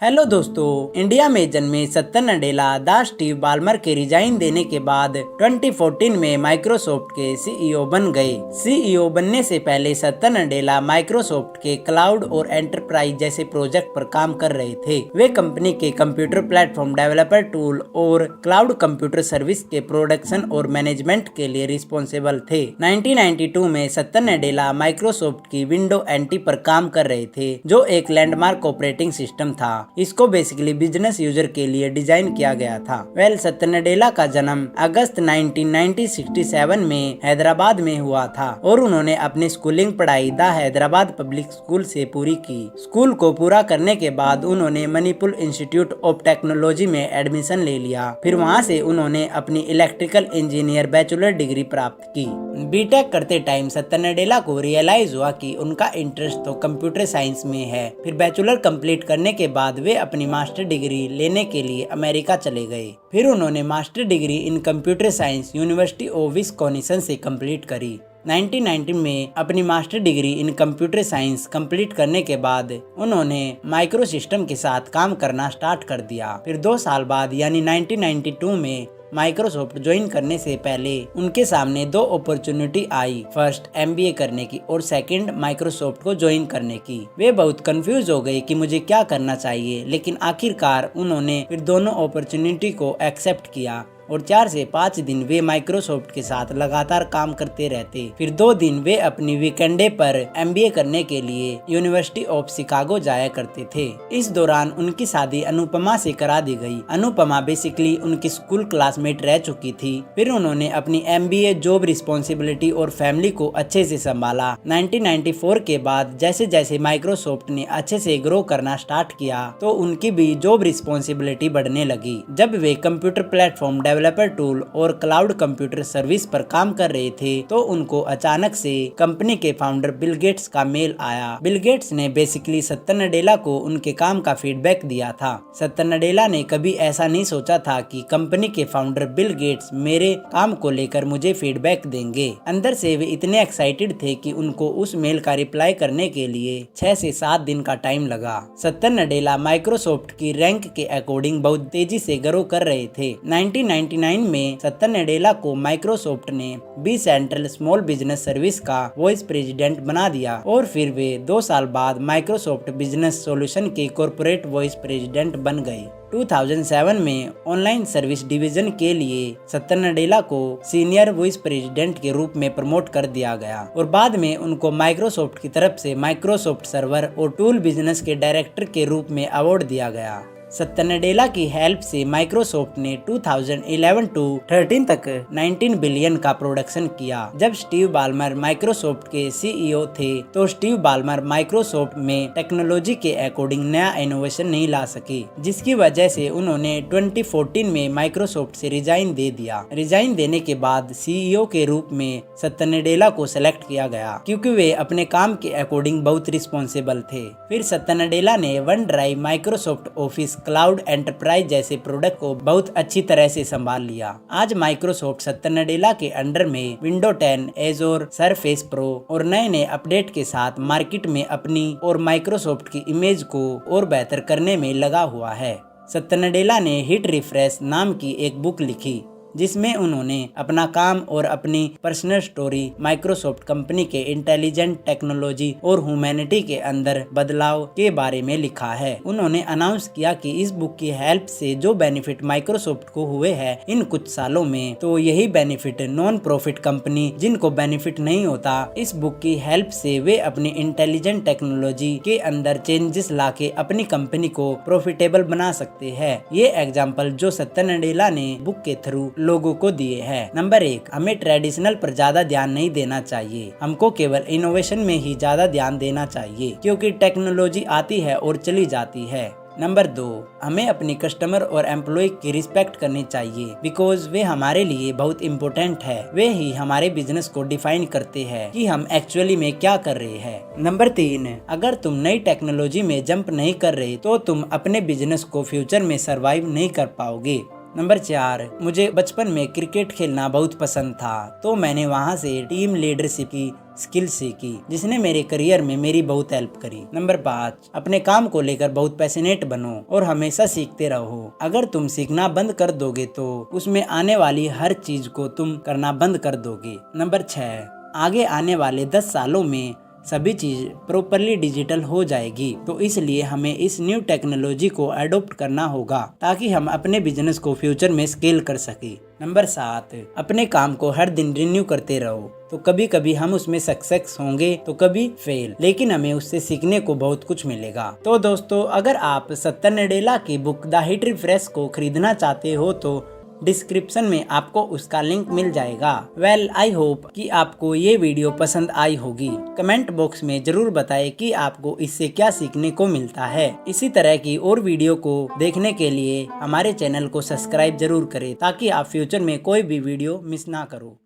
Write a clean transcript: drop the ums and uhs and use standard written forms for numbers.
Hello दोस्तों, India में जन्मे Satya Nadella the Steve Ballmer के रिजाइन देने के बाद 2014 में माइक्रोसॉफ्ट के सीईओ बन गए। सीईओ बनने से पहले सत्या नडेला माइक्रोसॉफ्ट के क्लाउड और एंटरप्राइज जैसे प्रोजेक्ट पर काम कर रहे थे। वे कंपनी के कंप्यूटर प्लेटफॉर्म डेवलपर टूल और क्लाउड कंप्यूटर सर्विस के प्रोडक्शन और मैनेजमेंट के लिए रिस्पॉन्सिबल थे। 1992 में सत्या नडेला माइक्रोसॉफ्ट की विंडो एनटी पर काम कर रहे थे, जो एक लैंडमार्क ऑपरेटिंग सिस्टम था। इसको बेसिकली बिजनेस यूजर के लिए डिजाइन किया गया था। सत्या नडेला का जन्म अगस्त 1967 में हैदराबाद में हुआ था और उन्होंने अपनी स्कूलिंग पढ़ाई द हैदराबाद पब्लिक स्कूल से पूरी की। स्कूल को पूरा करने के बाद उन्होंने मणिपुर इंस्टीट्यूट ऑफ टेक्नोलॉजी में एडमिशन ले लिया। फिर वहां से उन्होंने अपनी इलेक्ट्रिकल इंजीनियर बैचलर डिग्री प्राप्त की। बीटेक करते टाइम सत्या नडेला को रियलाइज हुआ कि उनका इंटरेस्ट तो कंप्यूटर साइंस में है। फिर बैचलर कंप्लीट करने के बाद वे अपनी मास्टर डिग्री लेने के लिए अमेरिका चले गए। फिर उन्होंने master degree in computer science university of Wisconsin से कंप्लीट करी। 1990 में अपनी master degree in computer science complete करने के बाद उन्होंने माइक्रो सिस्टम के साथ काम करना स्टार्ट कर दिया। फिर 2 साल बाद यानी 1992 में माइक्रोसॉफ्ट ज्वाइन करने से पहले उनके सामने 2 अपॉर्चुनिटी आई। फर्स्ट एमबीए करने की और सेकंड माइक्रोसॉफ्ट को ज्वाइन करने की। वे बहुत कंफ्यूज हो गए कि मुझे क्या करना चाहिए, लेकिन आखिरकार उन्होंने फिर दोनों अपॉर्चुनिटी को एक्सेप्ट किया और 4 से 5 दिन वे माइक्रोसॉफ्ट के साथ लगातार काम करते रहते। फिर 2 दिन वे अपनी वीकेंडे पर एमबीए करने के लिए यूनिवर्सिटी ऑफ शिकागो जाया करते थे। इस दौरान उनकी शादी अनुपमा से करा दी गई। अनुपमा बेसिकली उनकी स्कूल क्लासमेट रह चुकी थी। फिर उन्होंने अपनी एमबीए, जॉब रिस्पॉन्सिबिलिटी और फैमिली को अच्छे से संभाला। 1994 के बाद जैसे जैसे माइक्रोसॉफ्ट ने अच्छे से ग्रो करना स्टार्ट किया तो उनकी भी जॉब रिस्पॉन्सिबिलिटी बढ़ने लगी। जब वे कंप्यूटर प्लेटफॉर्म डेवलपर टूल और क्लाउड कंप्यूटर सर्विस पर काम कर रहे थे तो उनको अचानक से कंपनी के फाउंडर बिल गेट्स का मेल आया। बिल गेट्स ने बेसिकली सत्या नडेला को उनके काम का फीडबैक दिया था। सत्या नडेला ने कभी ऐसा नहीं सोचा था कि कंपनी के फाउंडर बिल गेट्स मेरे काम को लेकर मुझे फीडबैक देंगे। अंदर से वे इतने एक्साइटेड थे कि उनको उस मेल का रिप्लाई करने के लिए 6 से 7 दिन का टाइम लगा। सत्या नडेला माइक्रोसॉफ्ट की रैंक के अकॉर्डिंग बहुत तेजी से ग्रो कर रहे थे। 1999 में सत्या नडेला को माइक्रोसॉफ्ट ने bCentral small business service का वाइस प्रेसिडेंट बना दिया और फिर वे 2 साल बाद माइक्रोसॉफ्ट बिजनेस सॉल्यूशन के कॉर्पोरेट वाइस प्रेसिडेंट बन गए। 2007 में ऑनलाइन सर्विस डिवीजन के लिए सत्या नडेला को सीनियर वाइस प्रेसिडेंट के रूप में प्रमोट कर दिया गया और बाद में उनको माइक्रोसॉफ्ट की तरफ से माइक्रोसॉफ्ट सर्वर और टूल बिजनेस के डायरेक्टर के रूप में अवार्ड दिया गया। सत्या नडेला की हेल्प से माइक्रोसॉफ्ट ने 2011 टू 13 तक 19 बिलियन का प्रोडक्शन किया। जब स्टीव बाल्मर माइक्रोसॉफ्ट के सीईओ थे तो स्टीव बाल्मर माइक्रोसॉफ्ट में टेक्नोलॉजी के अकॉर्डिंग नया इनोवेशन नहीं ला सके, जिसकी वजह से उन्होंने 2014 में माइक्रोसॉफ्ट से रिजाइन दे दिया। रिजाइन देने के बाद सीईओ के रूप में सत्या नडेला को सिलेक्ट किया गया क्योंकि वे अपने काम के अकॉर्डिंग बहुत रिस्पॉन्सिबल थे। फिर सत्या नडेला ने one drive, Microsoft office, cloud enterprise जैसे प्रोडक्ट को बहुत अच्छी तरह से संभाल लिया। आज माइक्रोसॉफ्ट सत्या नडेला के अंडर में विंडो 10, एज़ोर, सरफेस प्रो और नए नए अपडेट के साथ मार्केट में अपनी और माइक्रोसॉफ्ट की इमेज को और बेहतर करने में लगा हुआ है। सत्या नडेला ने हिट रिफ्रेश नाम की एक बुक लिखी जिसमें उन्होंने अपना काम और अपनी पर्सनल स्टोरी माइक्रोसॉफ्ट कंपनी के इंटेलिजेंट टेक्नोलॉजी और ह्यूमैनिटी के अंदर बदलाव के बारे में लिखा है। उन्होंने अनाउंस किया कि इस बुक की हेल्प से जो बेनिफिट माइक्रोसॉफ्ट को हुए हैं इन कुछ सालों में, तो यही बेनिफिट नॉन प्रॉफिट कंपनी जिनको बेनिफिट नहीं होता, इस बुक की हेल्प से वे अपनी इंटेलिजेंट टेक्नोलॉजी के अंदर चेंजेस लाके अपनी कंपनी को प्रॉफिटेबल बना सकते हैं। ये एग्जाम्पल जो सत्या नडेला ने बुक के थ्रू लोगों को दिए हैं। नंबर 1, हमें ट्रेडिशनल पर ज्यादा ध्यान नहीं देना चाहिए। हमको केवल इनोवेशन में ही ज्यादा ध्यान देना चाहिए क्योंकि टेक्नोलॉजी आती है और चली जाती है। नंबर 2, हमें अपनी कस्टमर और एम्प्लॉय की रिस्पेक्ट करनी चाहिए बिकॉज वे हमारे लिए बहुत इम्पोर्टेंट है। वे ही हमारे बिजनेस को डिफाइन करते हैं कि हम एक्चुअली में क्या कर रहे हैं। नंबर 3, अगर तुम नई टेक्नोलॉजी में जंप नहीं कर रहे तो तुम अपने बिजनेस को फ्यूचर में सरवाइव नहीं कर पाओगे। नंबर 4, मुझे बचपन में क्रिकेट खेलना बहुत पसंद था, तो मैंने वहाँ से टीम लीडरशिप की स्किल सीखी, जिसने मेरे करियर में मेरी बहुत हेल्प करी। नंबर 5, अपने काम को लेकर बहुत पैशनेट बनो और हमेशा सीखते रहो। अगर तुम सीखना बंद कर दोगे तो उसमें आने वाली हर चीज को तुम करना बंद कर दोगे। नंबर 6, आगे आने वाले 10 सालों में सभी चीज प्रॉपरली डिजिटल हो जाएगी, तो इसलिए हमें इस न्यू टेक्नोलॉजी को अडॉप्ट करना होगा ताकि हम अपने बिजनेस को फ्यूचर में स्केल कर सके। नंबर 7, अपने काम को हर दिन रिन्यू करते रहो, तो कभी कभी हम उसमें सक्सेस होंगे तो कभी फेल, लेकिन हमें उससे सीखने को बहुत कुछ मिलेगा। तो दोस्तों, अगर आप सत्तर नडेला की बुक द हिट रिफ्रेश को खरीदना चाहते हो तो डिस्क्रिप्शन में आपको उसका लिंक मिल जाएगा। वेल, आई होप कि आपको ये वीडियो पसंद आई होगी। कमेंट बॉक्स में जरूर बताएं कि आपको इससे क्या सीखने को मिलता है। इसी तरह की और वीडियो को देखने के लिए हमारे चैनल को सब्सक्राइब जरूर करें ताकि आप फ्यूचर में कोई भी वीडियो मिस ना करो।